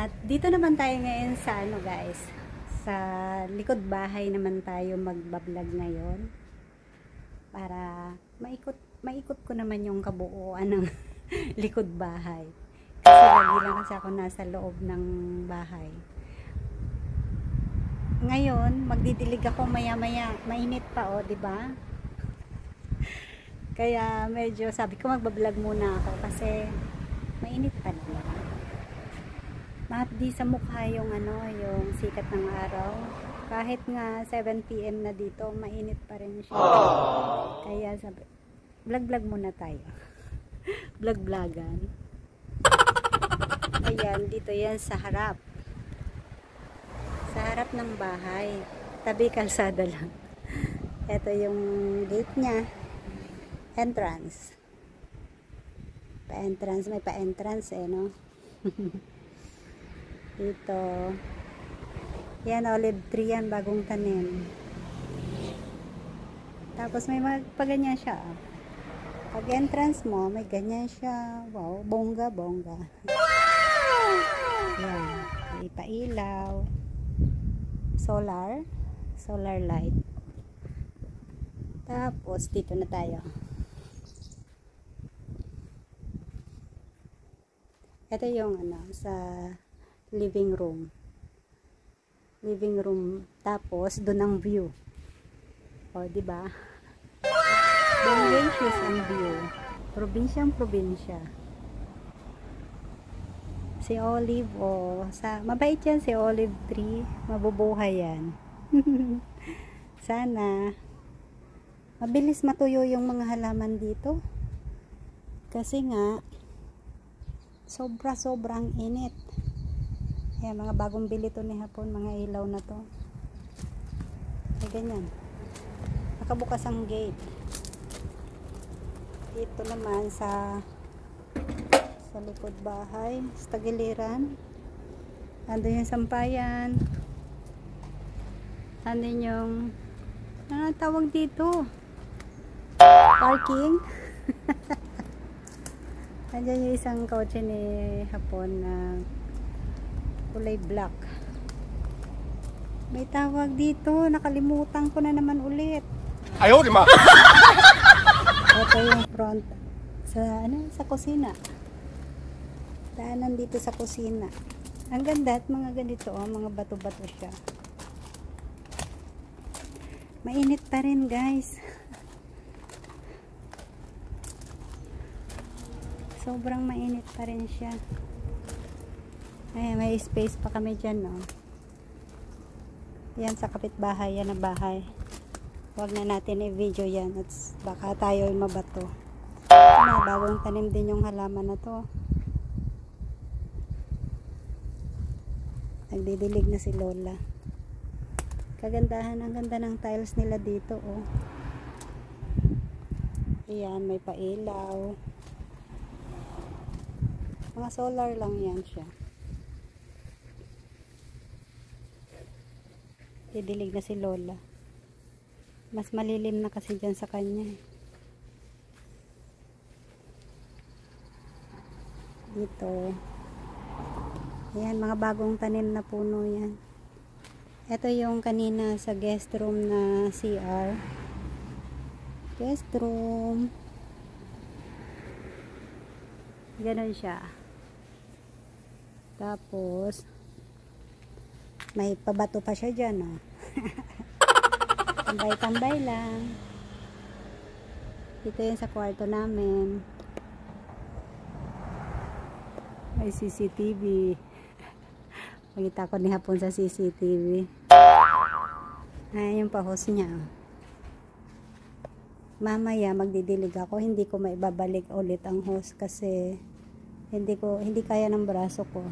At dito naman tayo ngayon sa ano guys, sa likod bahay naman tayo magbablog ngayon. Para maikot ko naman yung kabuuan ng likod bahay. Kasi lagi lang kasi ako nasa loob ng bahay. Ngayon, magdidilig ako maya-maya. Mainit pa di ba? Kaya medyo sabi ko magbablog muna ako kasi mainit pa naman. Mahapdi sa mukha yung yung sikat ng araw. Kahit nga 7 PM na dito, mainit pa rin siya. Kaya sabi, vlog muna tayo. Vlog-vlogan. Ayan, dito yan sa harap. Sa harap ng bahay. Tabi kalsada lang. Ito yung gate niya. Entrance. Pa-entrance. May pa-entrance no? Dito. Yan, olive tree yan, bagong tanim. Tapos may ganyan siya. Pag entrance mo, may ganyan siya. Wow, bongga. Yan. May pailaw. Solar light. Tapos, dito na tayo. Ito yung sa living room. Tapos doon ang view. Di ba? Bongacious ang view. Probinsya. Si Olive mabait yan si Olive tree. Mabubuhay yan. Sana mabilis matuyo yung mga halaman dito. Kasi nga sobrang init. Ayan, mga bagong bili to ni hapon, mga ilaw na to. Ay, ganyan. Nakabukas ang gate. Dito naman sa likod bahay, sa tagiliran. Andun yung sampayan. Andun yung tawag dito? Parking. Andyan yung isang kotse ni hapon na kulay black. May tawag dito, nakalimutan ko na naman ulit. Ayaw, di ma. Ito yung front sa kusina. Daanan dito sa kusina. Ang ganda at mga ganito, mga bato-bato siya. Mainit pa rin, guys. Sobrang mainit pa rin siya. Ay, may space pa kami dyan, no? Yan sa kapitbahay, yan na bahay. Huwag na natin i-video yan at baka tayo ay mabato. Bagong tanim din yung halaman na to. Nagdidilig na si Lola. Kagandahan, ang ganda ng tiles nila dito, Ayan, may pailaw. Mga solar lang yan siya. Didilig na si Lola. Mas malilim na kasi dyan sa kanya. Dito. Ayan, mga bagong tanim na puno yan. Ito yung kanina sa guest room na CR. Guest room. Ganon siya. Tapos may pabato pa siya dyan, Tambay lang. Dito yun sa kwarto namin. May CCTV. Makita ko ni hapon sa CCTV. Ayan yung pa-host niya. Mamaya magdidilig ako. Hindi ko maibabalik ulit ang host kasi hindi kaya ng braso ko.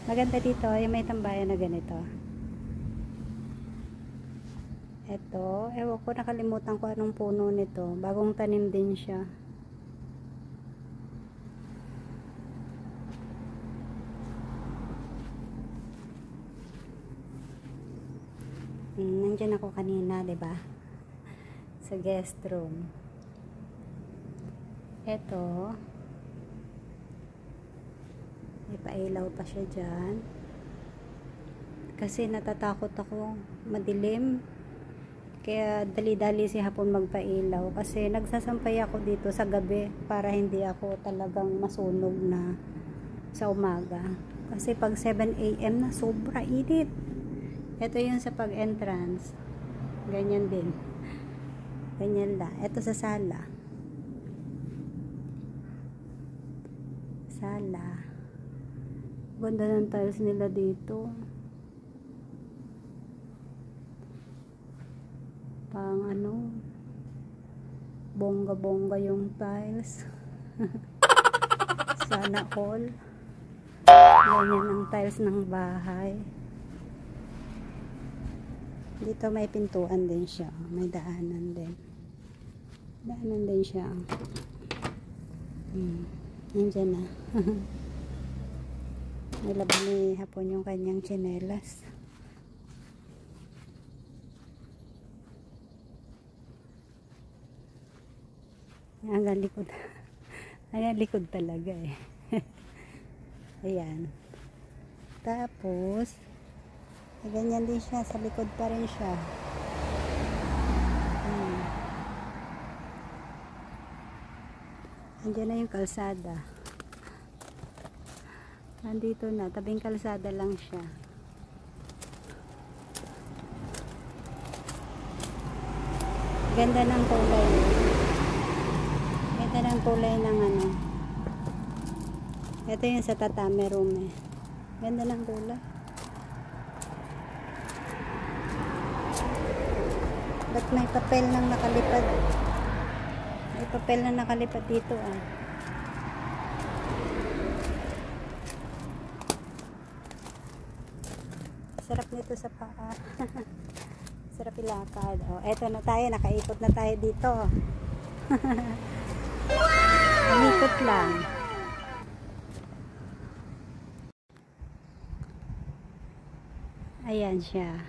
Maganda dito, yung may tambayan na ganito. Ito, ewan ko, nakalimutan ko anong puno nito. Bagong tanim din siya. Nandiyan ako kanina, 'di ba? Sa guest room. Ito Nagpailaw pa siya dyan. Kasi natatakot ako madilim. Kaya dali-dali si hapon magpailaw. Kasi nagsasampay ako dito sa gabi para hindi ako talagang masunog na sa umaga. Kasi pag 7 AM na sobra init. Ito yung sa pag-entrance. Ganyan din. Ganyan lang. Ito sa sala. Sala. Ganda ng tiles nila dito. Pang ano, bongga-bongga yung tiles. Sana all. Ganyan ang tiles ng bahay. Dito may pintuan din siya. May daanan din. Daanan din siya. Nandiyan na. Nilabas ni hapon yung kanyang tsinelas. Hanggang likod. Hanggang likod talaga eh. Ayan. Tapos, ganyan din siya. Sa likod pa rin siya. Andiyan na yung kalsada. Nandito na. Tabing kalsada lang siya. Ganda ng kulay. Ganda ng kulay ng ano. Ito yung sa tatami room eh. Ganda ng kulay. Ba't may papel nang nakalipad? May papel na nakalipad dito ah. Sarap nito sa paa. Sarap ilakad. Oh, eto na tayo. Nakaikot na tayo dito. Umikot lang. Ayan siya.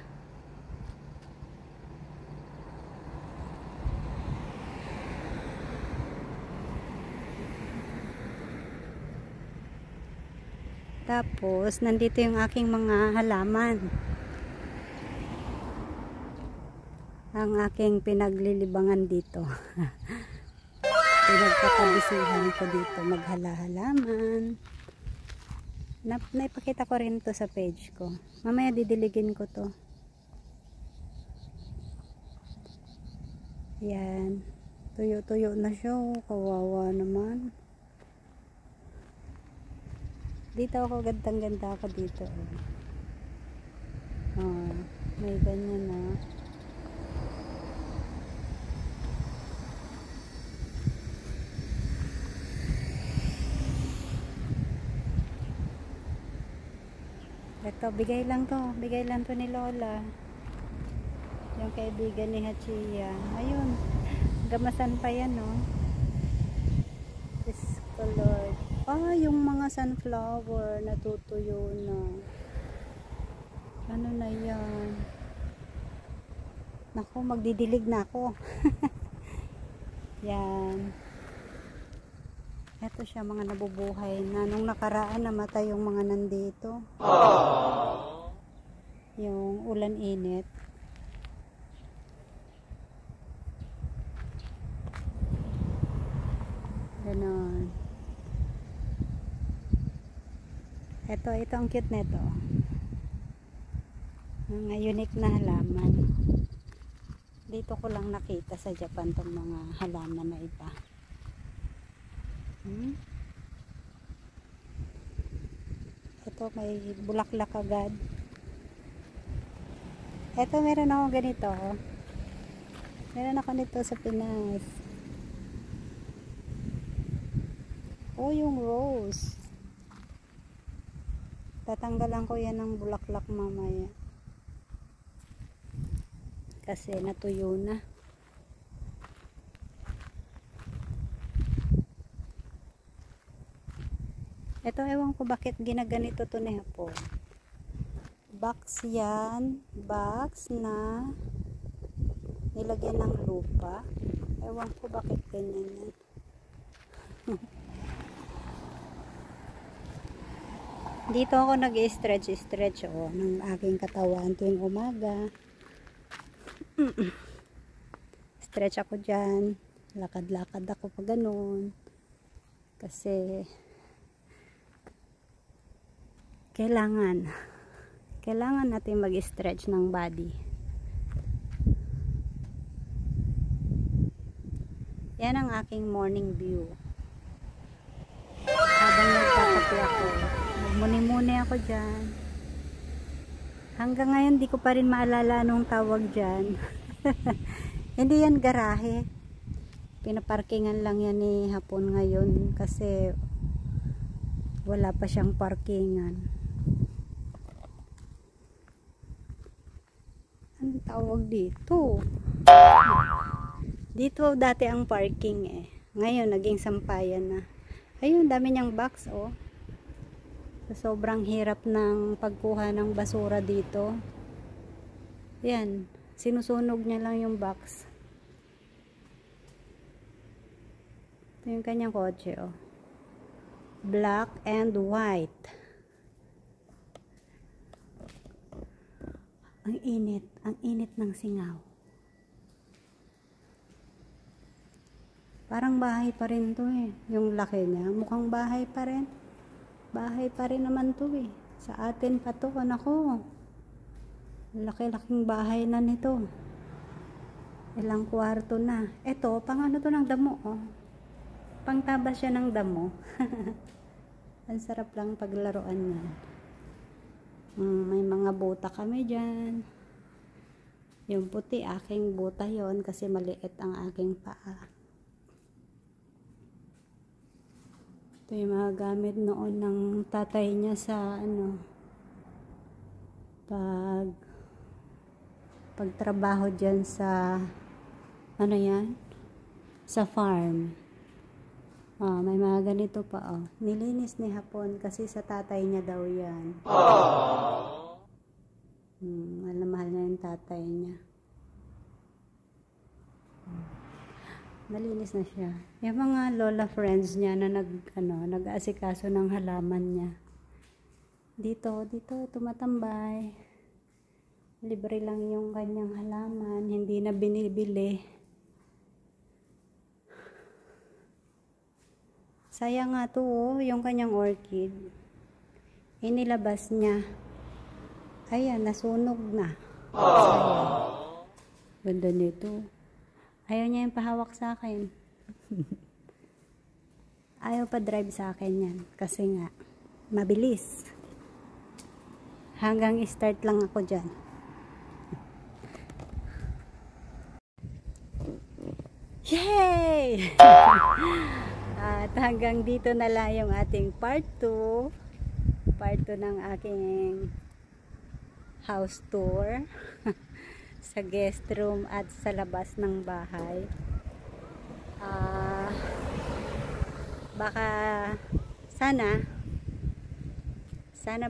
Tapos, nandito yung aking mga halaman. Ang aking pinaglilibangan dito. Pinagkakabisihan ko dito maghala-halaman. Naipakita ko rin to sa page ko. Mamaya didiligin ko to. Yan. Tuyo-tuyo na siya. Kawawa naman. Dito ako, gandang-ganda ako dito. Oh, may ganyan na. Ito, bigay lang to. Bigay lang to ni Lola. Yung kaibigan ni Hachiya. Ayun. Gamasan pa yan, no? This color. Ah, yung mga sunflower natutuyo na. Ano na yan? Naku, magdidilig na ako. Yan. Ito siya, mga nabubuhay na. Nung nakaraan, namatay yung mga nandito. Yung ulan init. Ganon. Ito ang cute nito. Mga unique na halaman. Dito ko lang nakita sa Japan tong mga halaman na iba. Ito may bulaklak agad. Ito meron ako ganito. Meron ako nito sa Pinas. Oh, yung rose. Tatanggalan ko yan ng bulaklak mamaya. Kasi natuyo na. Ito, ewan ko bakit ginaganito to ni Hapo. Box yan. Box na nilagyan ng lupa. Ewan ko bakit ganyan yan. Dito ako nag-stretch ng aking katawan tuwing umaga. Stretch ako dyan. Lakad-lakad ako pa ganun. Kasi kailangan natin mag-stretch ng body. Yan ang aking morning view. Habang nagkakape ako, magmuni-muni ako dyan. Hanggang ngayon di ko pa rin maalala anong tawag dyan. Hindi yan garahe. Pinaparkingan lang yan ni Hapon ngayon kasi wala pa siyang parkingan. Anong tawag dito? Dito dati ang parking eh. Ngayon naging sampayan na. Ayun, dami niyang box oh. So, sobrang hirap ng pagkuha ng basura dito. Yan, sinusunog niya lang yung box. Ito yung kanyang kotse oh. Black and white. Ang init ng singaw. Parang bahay pa rin to eh. Yung laki niya, mukhang bahay pa rin. Bahay pa rin naman to eh. Sa atin pa to, anak ko. Laki-laking bahay na nito. Ilang kwarto na. Eto, pang ano to ng damo oh. Pangtabas siya ng damo. Ang sarap lang paglaruan niya. May mga buta kami dyan. Yung puti, aking buta yon kasi maliit ang aking paa. Ito yung mga gamit noon ng tatay niya sa ano, pagtrabaho dyan sa ano yan, sa farm. May mga ganito pa oh. Nilinis ni Hapon kasi sa tatay niya daw yan. Mahal na yung tatay niya. Nalinis na siya. Yung mga lola friends niya na nag-aasikaso ng halaman niya. Dito tumatambay. Libre lang yung kanyang halaman, hindi na binibili. Sayang nga to oh, yung kanyang orchid. Inilabas niya. Ayan, nasunog na. Sayang. Ganda nito. Ayaw niya yung pahawak sa akin. Ayaw pa drive sa akin yan. Kasi nga, mabilis. Hanggang start lang ako dyan. Yay! At hanggang dito na lang yung ating part 2. Part 2 ng aking house tour. Sa guest room at sa labas ng bahay. Baka sana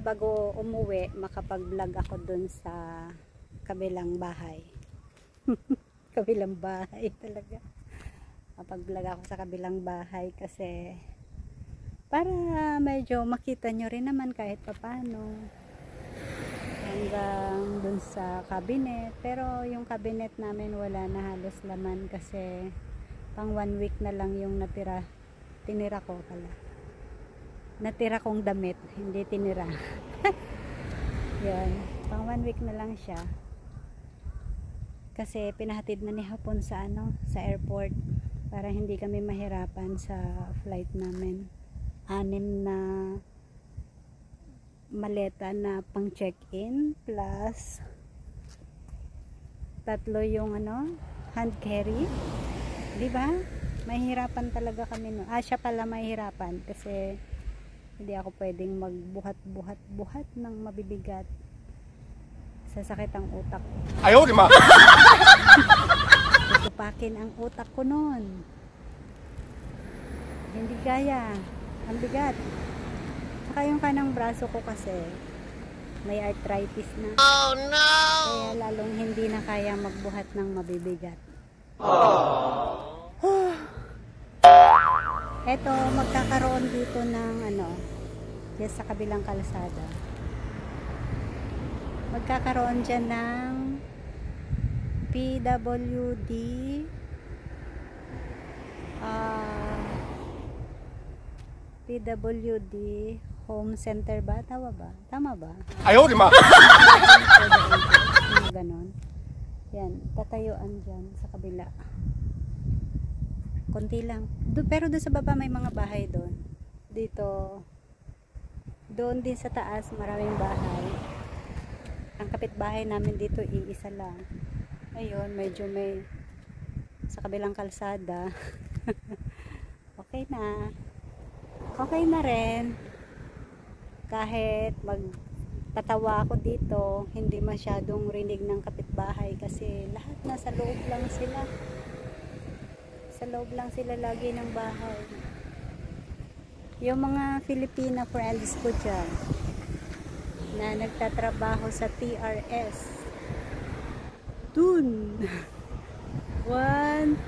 bago umuwi makapag-vlog ako dun sa kabilang bahay. Kabilang bahay talaga. Makapag-vlog ako sa kabilang bahay kasi para medyo makita nyo rin naman kahit papano. Hanggang dun sa cabinet, pero yung cabinet namin wala na halos laman kasi pang 1 week na lang yung tinira ko pala. Natira kong damit, hindi tinira. Yan, pang 1 week na lang siya. Kasi pinahatid na ni Hapon sa sa airport para hindi kami mahirapan sa flight namin. 6 na maleta na pang check-in plus 3 yung hand carry, di ba? Mahirapan talaga kami no. Siya pala mahirapan kasi hindi ako pwedeng magbuhat ng mabibigat. Sasakit ang utak. Ayaw, di ma. Tutupakin ang utak ko noon. Hindi kaya. Ang bigat. Saka yung kanang braso ko kasi may arthritis na. Oh no! Kaya lalong hindi na kaya magbuhat ng mabibigat. Eto, magkakaroon dito ng Diyan sa kabilang kalsada. Magkakaroon dyan ng PWD PWD Home Center ba? Tama ba? Tama ba? Ayaw, di ma! Ganon. Yan, tatayuan dyan sa kabila. Konti lang. Pero doon sa baba may mga bahay doon. Dito, doon din sa taas maraming bahay. Ang kapitbahay namin dito iisa lang. Ayun, medyo may sa kabilang kalsada. Okay na. Okay na rin. Kahit magtatawa ako dito, hindi masyadong rinig ng kapitbahay kasi lahat nasa loob lang sila. Sa loob lang sila lagi ng bahay. Yung mga Filipina friends ko dyan na nagtatrabaho sa TRS. Dun! 1,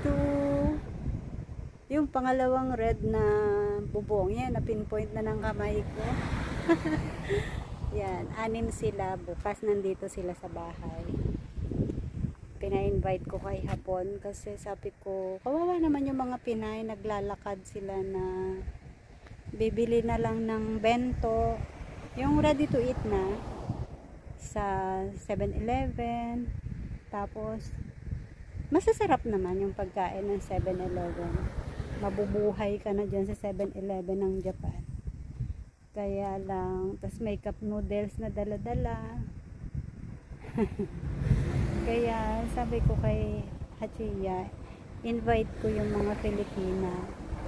2 yung pangalawang red na bubong yan, na pinpoint na ng kamay ko. Yan, 6 sila. Bukas nandito sila sa bahay. Pina-invite ko kay hapon kasi sabi ko, kawawa naman yung mga Pinay, naglalakad sila na bibili na lang ng bento, yung ready to eat na sa 7-Eleven. Tapos masasarap naman yung pagkain ng 7-Eleven. Mabubuhay ka na dyan sa 7-Eleven ng Japan. Kaya lang, tas may cup noodles na dala-dala. Kaya sabi ko kay Hachiya, invite ko yung mga Filipina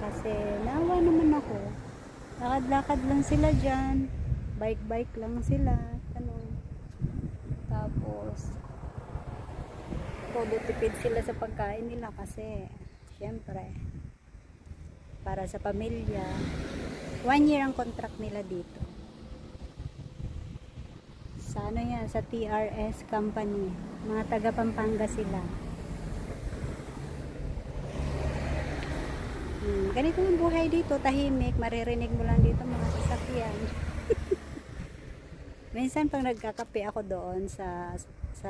kasi naawa naman ako. Lakad-lakad lang sila dyan, bike-bike lang sila, ano. Tapos todo tipid sila sa pagkain nila kasi syempre para sa pamilya. 1 year ang contract nila dito sa ano yan, sa TRS company. Mga taga Pampanga sila. Ganito ang buhay dito, tahimik, maririnig mo lang dito mga sasakyan. Minsan pag nagkakape ako doon sa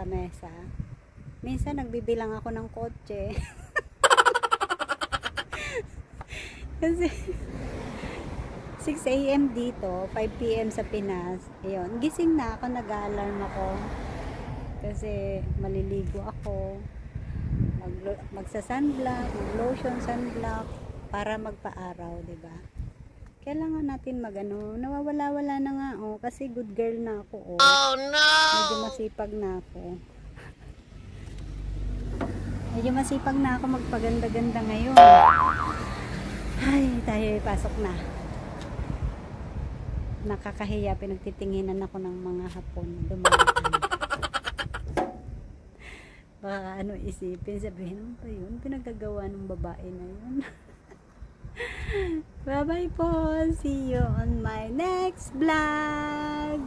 mesa, minsan nagbibilang ako ng kotse. Kasi 6 AM dito, 5 PM sa Pinas. Ayun, gising na ako, nag-alarm ako. Kasi maliligo ako. Magsa-sunblock, mag-lotion, sunblock para magpa-araw, 'di ba? Kailangan natin magano, nawawala-wala na nga kasi good girl na ako. Oh no. Medyo masipag na ako. Medyo masipag na ako magpaganda-ganda ngayon. Ay, tayo pasok na. Nakakahiya, pinagtitinginan ako ng mga Hapon. Dumaan. Baka ano isipin, sabihin, ano ba yun? Pinagagawa ng babae na yun. Bye bye po. See you on my next vlog.